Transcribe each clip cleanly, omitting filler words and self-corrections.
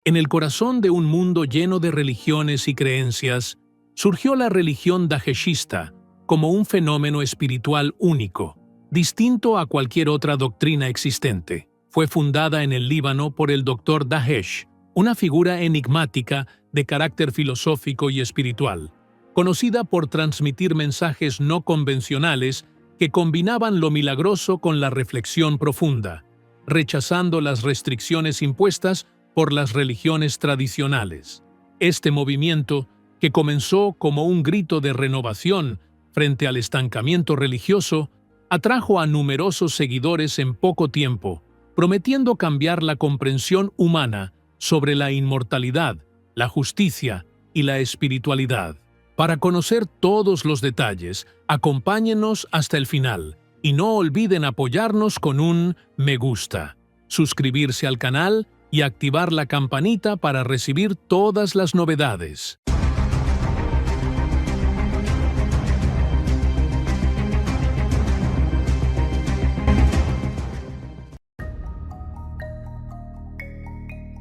En el corazón de un mundo lleno de religiones y creencias, surgió la religión daheshista como un fenómeno espiritual único, distinto a cualquier otra doctrina existente. Fue fundada en el Líbano por el Dr. Dahesh, una figura enigmática de carácter filosófico y espiritual, conocida por transmitir mensajes no convencionales que combinaban lo milagroso con la reflexión profunda, rechazando las restricciones impuestas por las religiones tradicionales. Este movimiento, que comenzó como un grito de renovación frente al estancamiento religioso, atrajo a numerosos seguidores en poco tiempo, prometiendo cambiar la comprensión humana sobre la inmortalidad, la justicia y la espiritualidad. Para conocer todos los detalles, acompáñenos hasta el final y no olviden apoyarnos con un me gusta, suscribirse al canal y activar la campanita para recibir todas las novedades.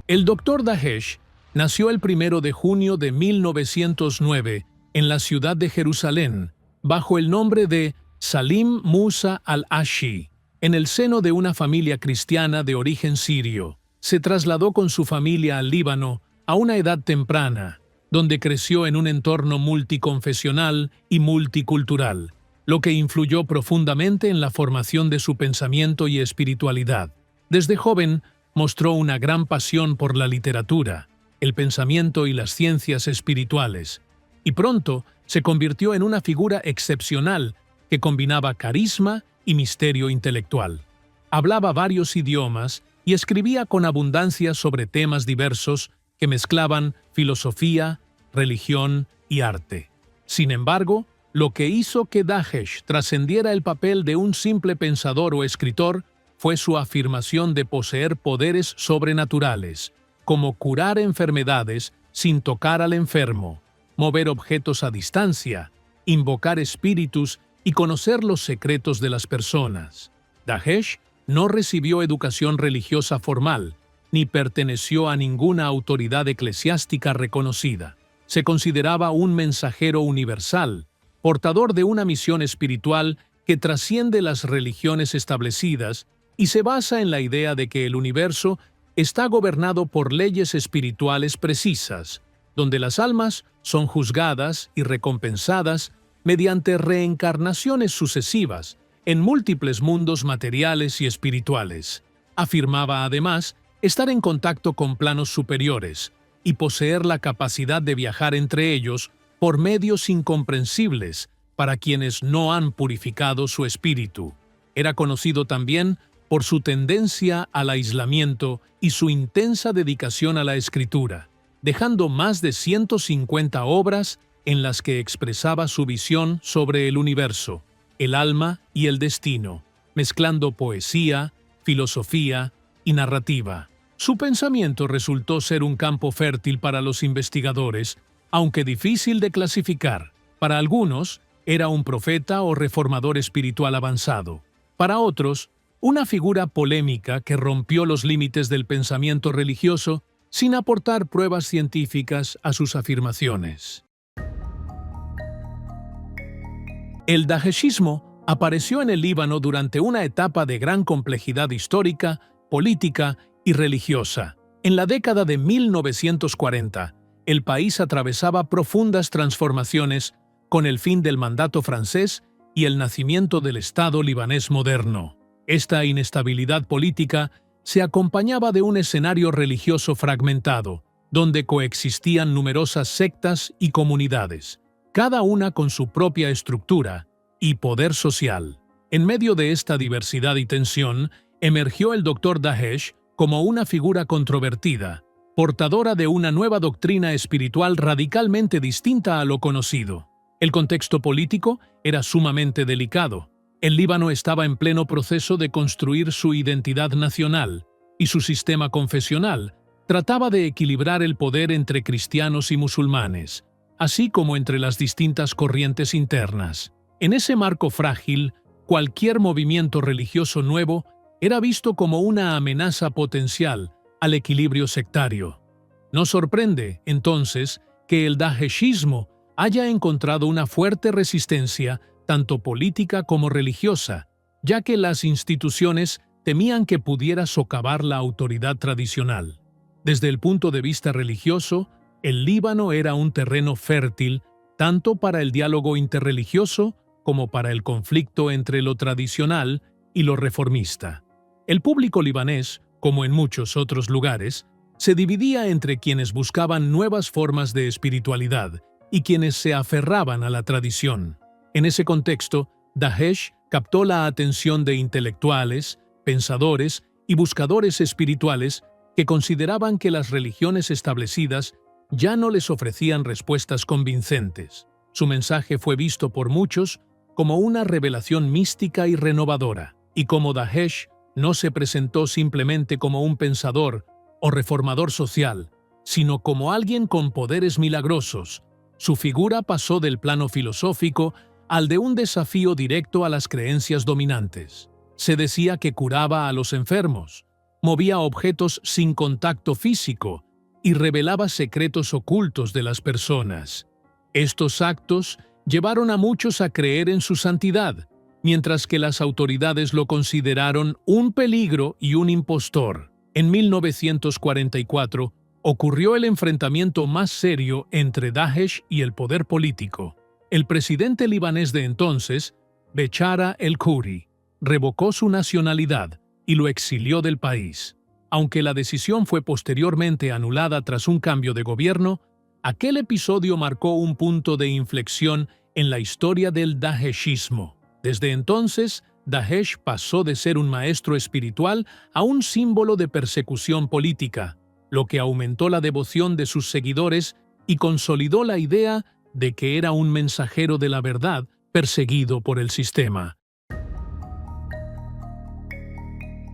El Dr. Dahesh nació el 1 de junio de 1909 en la ciudad de Jerusalén, bajo el nombre de Salim Musa al-Ashi, en el seno de una familia cristiana de origen sirio. Se trasladó con su familia al Líbano a una edad temprana, donde creció en un entorno multiconfesional y multicultural, lo que influyó profundamente en la formación de su pensamiento y espiritualidad. Desde joven, mostró una gran pasión por la literatura, el pensamiento y las ciencias espirituales, y pronto se convirtió en una figura excepcional que combinaba carisma y misterio intelectual. Hablaba varios idiomas y escribía con abundancia sobre temas diversos que mezclaban filosofía, religión y arte. Sin embargo, lo que hizo que Dahesh trascendiera el papel de un simple pensador o escritor fue su afirmación de poseer poderes sobrenaturales, como curar enfermedades sin tocar al enfermo, mover objetos a distancia, invocar espíritus y conocer los secretos de las personas. Dahesh no recibió educación religiosa formal, ni perteneció a ninguna autoridad eclesiástica reconocida. Se consideraba un mensajero universal, portador de una misión espiritual que trasciende las religiones establecidas y se basa en la idea de que el universo está gobernado por leyes espirituales precisas, donde las almas son juzgadas y recompensadas mediante reencarnaciones sucesivas en múltiples mundos materiales y espirituales. Afirmaba además estar en contacto con planos superiores y poseer la capacidad de viajar entre ellos por medios incomprensibles para quienes no han purificado su espíritu. Era conocido también por su tendencia al aislamiento y su intensa dedicación a la escritura, dejando más de 150 obras en las que expresaba su visión sobre el universo, el alma y el destino, mezclando poesía, filosofía y narrativa. Su pensamiento resultó ser un campo fértil para los investigadores, aunque difícil de clasificar. Para algunos, era un profeta o reformador espiritual avanzado. Para otros, una figura polémica que rompió los límites del pensamiento religioso sin aportar pruebas científicas a sus afirmaciones. El daheshismo apareció en el Líbano durante una etapa de gran complejidad histórica, política y religiosa. En la década de 1940, el país atravesaba profundas transformaciones con el fin del mandato francés y el nacimiento del Estado libanés moderno. Esta inestabilidad política se acompañaba de un escenario religioso fragmentado, donde coexistían numerosas sectas y comunidades, cada una con su propia estructura y poder social. En medio de esta diversidad y tensión, emergió el Dr. Dahesh como una figura controvertida, portadora de una nueva doctrina espiritual radicalmente distinta a lo conocido. El contexto político era sumamente delicado. El Líbano estaba en pleno proceso de construir su identidad nacional, y su sistema confesional trataba de equilibrar el poder entre cristianos y musulmanes, así como entre las distintas corrientes internas. En ese marco frágil, cualquier movimiento religioso nuevo era visto como una amenaza potencial al equilibrio sectario. No sorprende, entonces, que el daheshismo haya encontrado una fuerte resistencia, tanto política como religiosa, ya que las instituciones temían que pudiera socavar la autoridad tradicional. Desde el punto de vista religioso, el Líbano era un terreno fértil tanto para el diálogo interreligioso como para el conflicto entre lo tradicional y lo reformista. El público libanés, como en muchos otros lugares, se dividía entre quienes buscaban nuevas formas de espiritualidad y quienes se aferraban a la tradición. En ese contexto, Daesh captó la atención de intelectuales, pensadores y buscadores espirituales que consideraban que las religiones establecidas ya no les ofrecían respuestas convincentes. Su mensaje fue visto por muchos como una revelación mística y renovadora, y como Daesh no se presentó simplemente como un pensador o reformador social, sino como alguien con poderes milagrosos. Su figura pasó del plano filosófico al de un desafío directo a las creencias dominantes. Se decía que curaba a los enfermos, movía objetos sin contacto físico y revelaba secretos ocultos de las personas. Estos actos llevaron a muchos a creer en su santidad, mientras que las autoridades lo consideraron un peligro y un impostor. En 1944 ocurrió el enfrentamiento más serio entre Daesh y el poder político. El presidente libanés de entonces, Bechara el-Khoury, revocó su nacionalidad y lo exilió del país. Aunque la decisión fue posteriormente anulada tras un cambio de gobierno, aquel episodio marcó un punto de inflexión en la historia del daeshismo. Desde entonces, Daesh pasó de ser un maestro espiritual a un símbolo de persecución política, lo que aumentó la devoción de sus seguidores y consolidó la idea de que era un mensajero de la verdad perseguido por el sistema.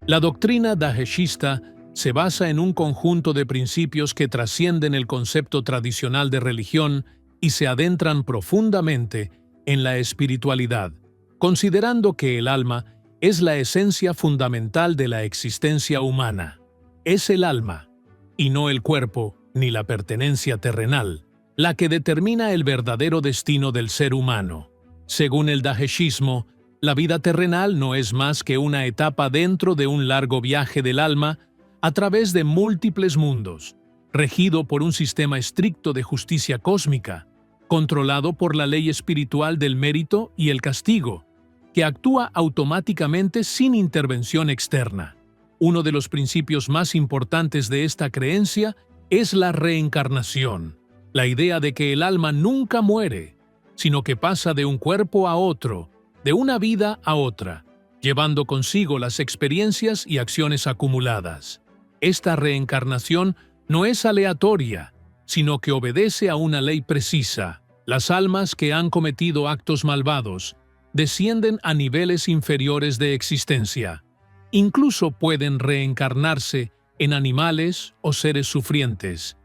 La doctrina daeshista se basa en un conjunto de principios que trascienden el concepto tradicional de religión y se adentran profundamente en la espiritualidad, considerando que el alma es la esencia fundamental de la existencia humana. Es el alma, y no el cuerpo ni la pertenencia terrenal, la que determina el verdadero destino del ser humano. Según el daeshismo, la vida terrenal no es más que una etapa dentro de un largo viaje del alma a través de múltiples mundos, regido por un sistema estricto de justicia cósmica, controlado por la ley espiritual del mérito y el castigo, que actúa automáticamente sin intervención externa. Uno de los principios más importantes de esta creencia es la reencarnación, la idea de que el alma nunca muere, sino que pasa de un cuerpo a otro, de una vida a otra, llevando consigo las experiencias y acciones acumuladas. Esta reencarnación no es aleatoria, sino que obedece a una ley precisa. Las almas que han cometido actos malvados descienden a niveles inferiores de existencia. Incluso pueden reencarnarse en animales o seres sufrientes,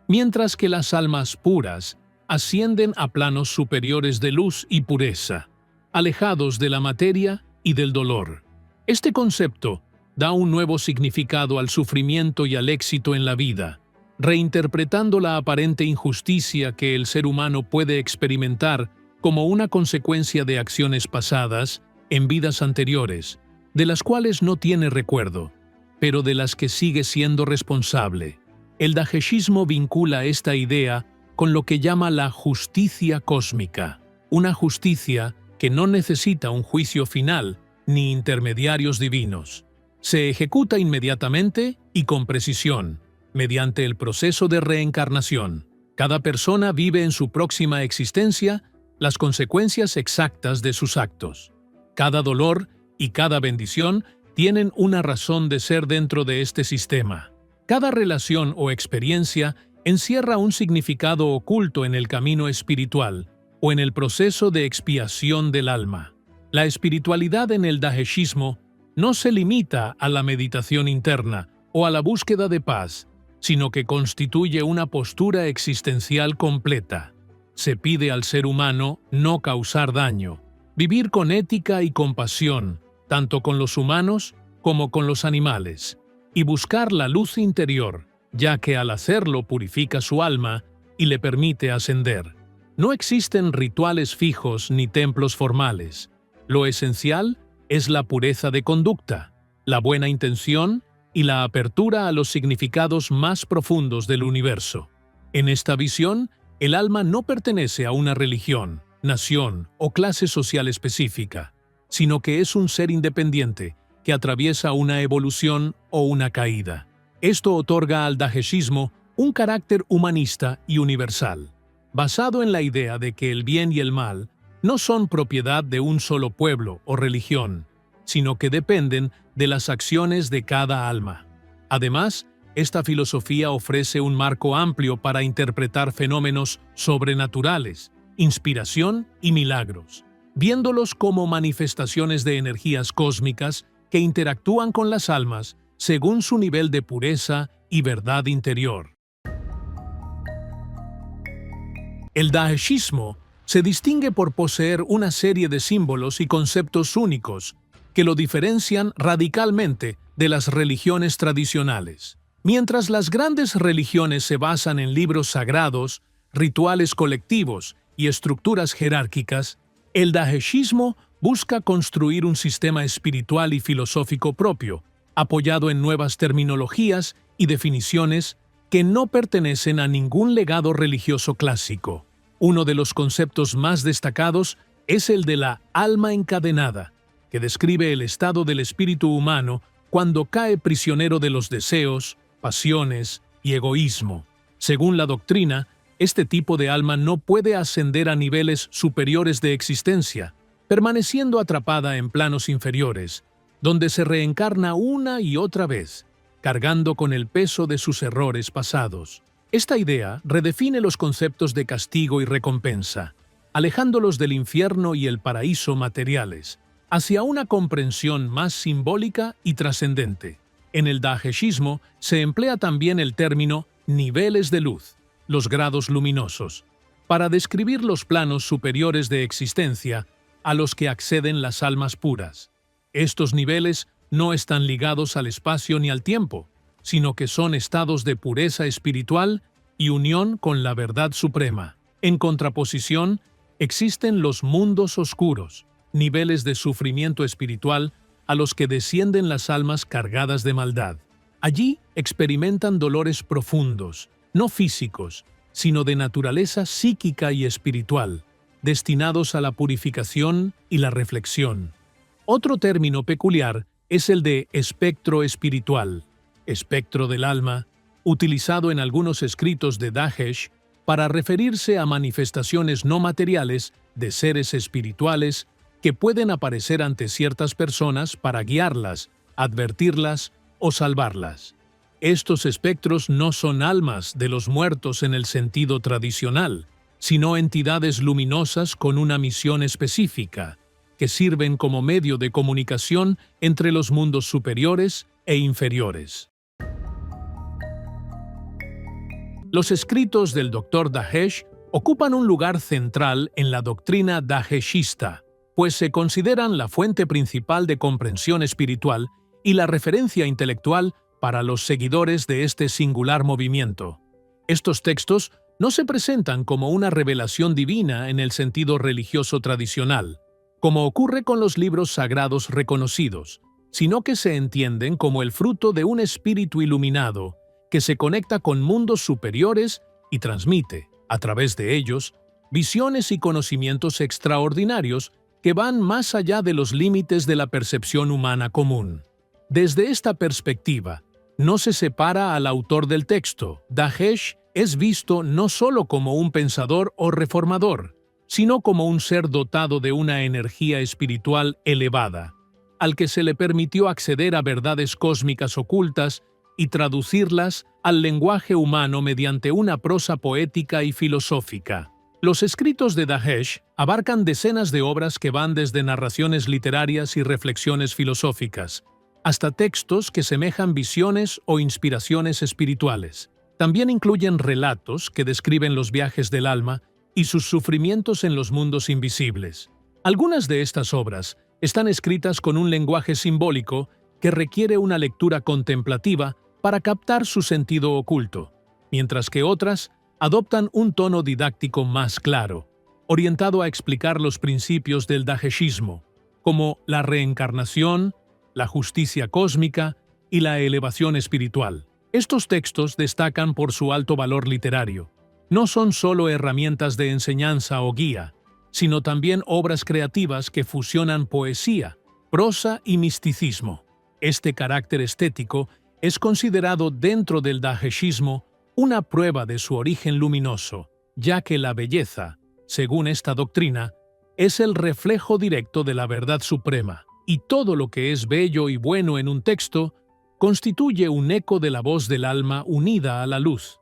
mientras que las almas puras ascienden a planos superiores de luz y pureza, alejados de la materia y del dolor. Este concepto da un nuevo significado al sufrimiento y al éxito en la vida, reinterpretando la aparente injusticia que el ser humano puede experimentar como una consecuencia de acciones pasadas en vidas anteriores, de las cuales no tiene recuerdo, pero de las que sigue siendo responsable. El daeshismo vincula esta idea con lo que llama la justicia cósmica, una justicia que no necesita un juicio final ni intermediarios divinos. Se ejecuta inmediatamente y con precisión, mediante el proceso de reencarnación. Cada persona vive en su próxima existencia las consecuencias exactas de sus actos. Cada dolor y cada bendición tienen una razón de ser dentro de este sistema. Cada relación o experiencia encierra un significado oculto en el camino espiritual o en el proceso de expiación del alma. La espiritualidad en el daeshismo no se limita a la meditación interna o a la búsqueda de paz, sino que constituye una postura existencial completa. Se pide al ser humano no causar daño, vivir con ética y compasión, tanto con los humanos como con los animales, y buscar la luz interior, ya que al hacerlo purifica su alma y le permite ascender. No existen rituales fijos ni templos formales. Lo esencial es la pureza de conducta, la buena intención y la apertura a los significados más profundos del universo. En esta visión, el alma no pertenece a una religión, nación o clase social específica, sino que es un ser independiente que atraviesa una evolución o una caída. Esto otorga al Daheshismo un carácter humanista y universal, basado en la idea de que el bien y el mal no son propiedad de un solo pueblo o religión, sino que dependen de las acciones de cada alma. Además, esta filosofía ofrece un marco amplio para interpretar fenómenos sobrenaturales, inspiración y milagros, viéndolos como manifestaciones de energías cósmicas que interactúan con las almas según su nivel de pureza y verdad interior. El Daheshismo se distingue por poseer una serie de símbolos y conceptos únicos que lo diferencian radicalmente de las religiones tradicionales. Mientras las grandes religiones se basan en libros sagrados, rituales colectivos y estructuras jerárquicas, el Daheshismo busca construir un sistema espiritual y filosófico propio, apoyado en nuevas terminologías y definiciones que no pertenecen a ningún legado religioso clásico. Uno de los conceptos más destacados es el de la alma encadenada, que describe el estado del espíritu humano cuando cae prisionero de los deseos, pasiones y egoísmo. Según la doctrina, este tipo de alma no puede ascender a niveles superiores de existencia, permaneciendo atrapada en planos inferiores, donde se reencarna una y otra vez, cargando con el peso de sus errores pasados. Esta idea redefine los conceptos de castigo y recompensa, alejándolos del infierno y el paraíso materiales, hacia una comprensión más simbólica y trascendente. En el Daheshismo se emplea también el término niveles de luz, los grados luminosos, para describir los planos superiores de existencia a los que acceden las almas puras. Estos niveles no están ligados al espacio ni al tiempo, sino que son estados de pureza espiritual y unión con la verdad suprema. En contraposición, existen los mundos oscuros, niveles de sufrimiento espiritual a los que descienden las almas cargadas de maldad. Allí experimentan dolores profundos, no físicos, sino de naturaleza psíquica y espiritual, destinados a la purificación y la reflexión. Otro término peculiar es el de espectro espiritual, espectro del alma, utilizado en algunos escritos de Dahesh para referirse a manifestaciones no materiales de seres espirituales que pueden aparecer ante ciertas personas para guiarlas, advertirlas o salvarlas. Estos espectros no son almas de los muertos en el sentido tradicional, sino entidades luminosas con una misión específica, que sirven como medio de comunicación entre los mundos superiores e inferiores. Los escritos del Dr. Dahesh ocupan un lugar central en la doctrina daheshista, pues se consideran la fuente principal de comprensión espiritual y la referencia intelectual para los seguidores de este singular movimiento. Estos textos no se presentan como una revelación divina en el sentido religioso tradicional, como ocurre con los libros sagrados reconocidos, sino que se entienden como el fruto de un espíritu iluminado que se conecta con mundos superiores y transmite, a través de ellos, visiones y conocimientos extraordinarios que van más allá de los límites de la percepción humana común. Desde esta perspectiva, no se separa al autor del texto. Dahesh es visto no solo como un pensador o reformador, sino como un ser dotado de una energía espiritual elevada, al que se le permitió acceder a verdades cósmicas ocultas y traducirlas al lenguaje humano mediante una prosa poética y filosófica. Los escritos de Dahesh abarcan decenas de obras que van desde narraciones literarias y reflexiones filosóficas, hasta textos que semejan visiones o inspiraciones espirituales. También incluyen relatos que describen los viajes del alma y sus sufrimientos en los mundos invisibles. Algunas de estas obras están escritas con un lenguaje simbólico que requiere una lectura contemplativa para captar su sentido oculto, mientras que otras adoptan un tono didáctico más claro, orientado a explicar los principios del Daheshismo, como la reencarnación, la justicia cósmica y la elevación espiritual. Estos textos destacan por su alto valor literario. No son solo herramientas de enseñanza o guía, sino también obras creativas que fusionan poesía, prosa y misticismo. Este carácter estético es considerado dentro del Daheshismo una prueba de su origen luminoso, ya que la belleza, según esta doctrina, es el reflejo directo de la verdad suprema, y todo lo que es bello y bueno en un texto constituye un eco de la voz del alma unida a la luz.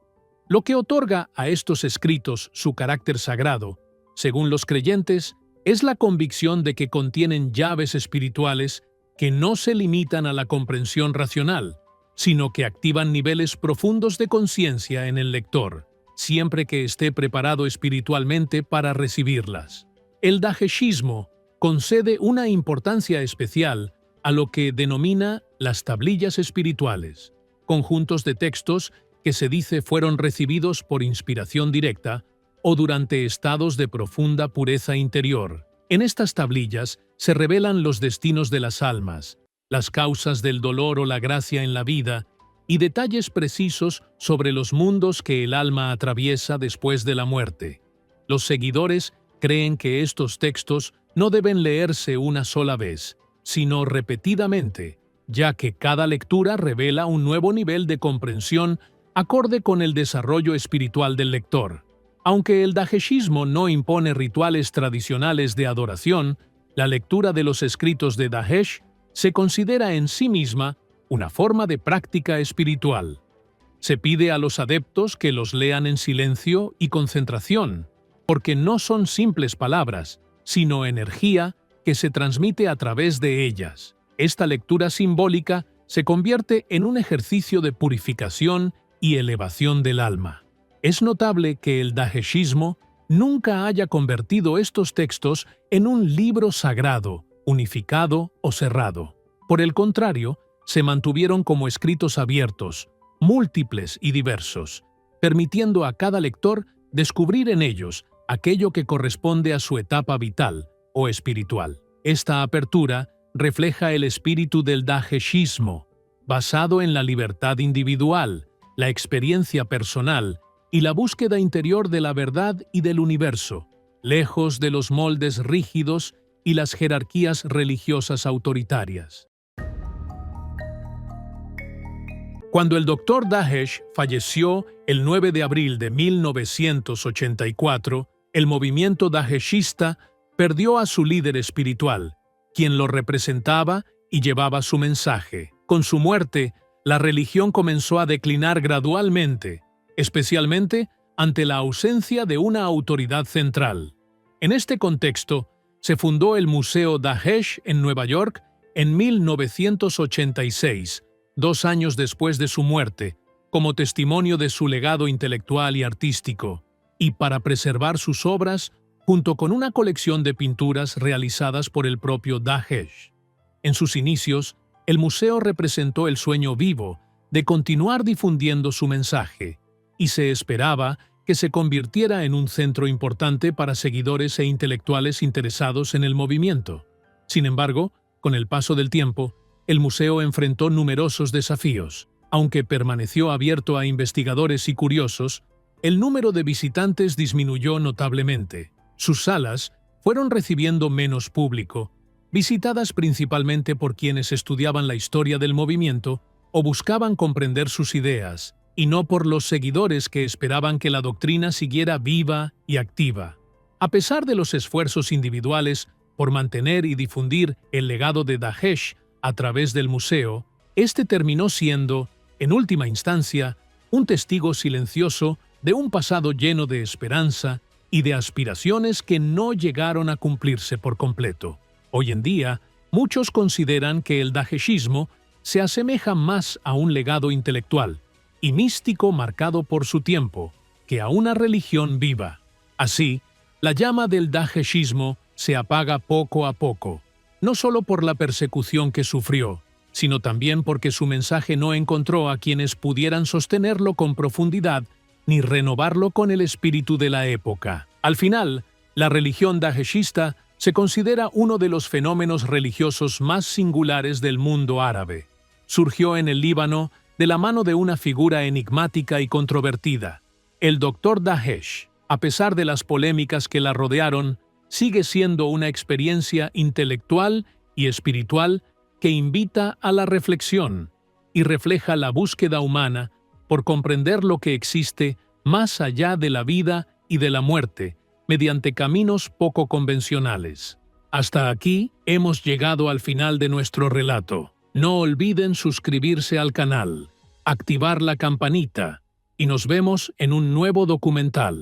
Lo que otorga a estos escritos su carácter sagrado, según los creyentes, es la convicción de que contienen llaves espirituales que no se limitan a la comprensión racional, sino que activan niveles profundos de conciencia en el lector, siempre que esté preparado espiritualmente para recibirlas. El Daheshismo concede una importancia especial a lo que denomina las tablillas espirituales, conjuntos de textos que se dice fueron recibidos por inspiración directa o durante estados de profunda pureza interior. En estas tablillas se revelan los destinos de las almas, las causas del dolor o la gracia en la vida y detalles precisos sobre los mundos que el alma atraviesa después de la muerte. Los seguidores creen que estos textos no deben leerse una sola vez, sino repetidamente, ya que cada lectura revela un nuevo nivel de comprensión acorde con el desarrollo espiritual del lector. Aunque el Daheshismo no impone rituales tradicionales de adoración, la lectura de los escritos de Dahesh se considera en sí misma una forma de práctica espiritual. Se pide a los adeptos que los lean en silencio y concentración, porque no son simples palabras, sino energía que se transmite a través de ellas. Esta lectura simbólica se convierte en un ejercicio de purificación y elevación del alma. Es notable que el Daheshismo nunca haya convertido estos textos en un libro sagrado, unificado o cerrado. Por el contrario, se mantuvieron como escritos abiertos, múltiples y diversos, permitiendo a cada lector descubrir en ellos aquello que corresponde a su etapa vital o espiritual. Esta apertura refleja el espíritu del Daheshismo, basado en la libertad individual, la experiencia personal y la búsqueda interior de la verdad y del universo, lejos de los moldes rígidos y las jerarquías religiosas autoritarias. Cuando el Dr. Dahesh falleció el 9 de abril de 1984, el movimiento daheshista perdió a su líder espiritual, quien lo representaba y llevaba su mensaje. Con su muerte, la religión comenzó a declinar gradualmente, especialmente ante la ausencia de una autoridad central. En este contexto, se fundó el Museo Dahesh en Nueva York en 1986, 2 años después de su muerte, como testimonio de su legado intelectual y artístico, y para preservar sus obras junto con una colección de pinturas realizadas por el propio Dahesh. En sus inicios, el museo representó el sueño vivo de continuar difundiendo su mensaje, y se esperaba que se convirtiera en un centro importante para seguidores e intelectuales interesados en el movimiento. Sin embargo, con el paso del tiempo, el museo enfrentó numerosos desafíos. Aunque permaneció abierto a investigadores y curiosos, el número de visitantes disminuyó notablemente. Sus salas fueron recibiendo menos público, visitadas principalmente por quienes estudiaban la historia del movimiento o buscaban comprender sus ideas, y no por los seguidores que esperaban que la doctrina siguiera viva y activa. A pesar de los esfuerzos individuales por mantener y difundir el legado de Dahesh a través del museo, este terminó siendo, en última instancia, un testigo silencioso de un pasado lleno de esperanza y de aspiraciones que no llegaron a cumplirse por completo. Hoy en día, muchos consideran que el Daheshismo se asemeja más a un legado intelectual y místico marcado por su tiempo que a una religión viva. Así, la llama del Daheshismo se apaga poco a poco, no solo por la persecución que sufrió, sino también porque su mensaje no encontró a quienes pudieran sostenerlo con profundidad ni renovarlo con el espíritu de la época. Al final, la religión daheshista se considera uno de los fenómenos religiosos más singulares del mundo árabe. Surgió en el Líbano de la mano de una figura enigmática y controvertida, el Dr. Dahesh. A pesar de las polémicas que la rodearon, sigue siendo una experiencia intelectual y espiritual que invita a la reflexión y refleja la búsqueda humana por comprender lo que existe más allá de la vida y de la muerte, mediante caminos poco convencionales. Hasta aquí hemos llegado al final de nuestro relato. No olviden suscribirse al canal, activar la campanita y nos vemos en un nuevo documental.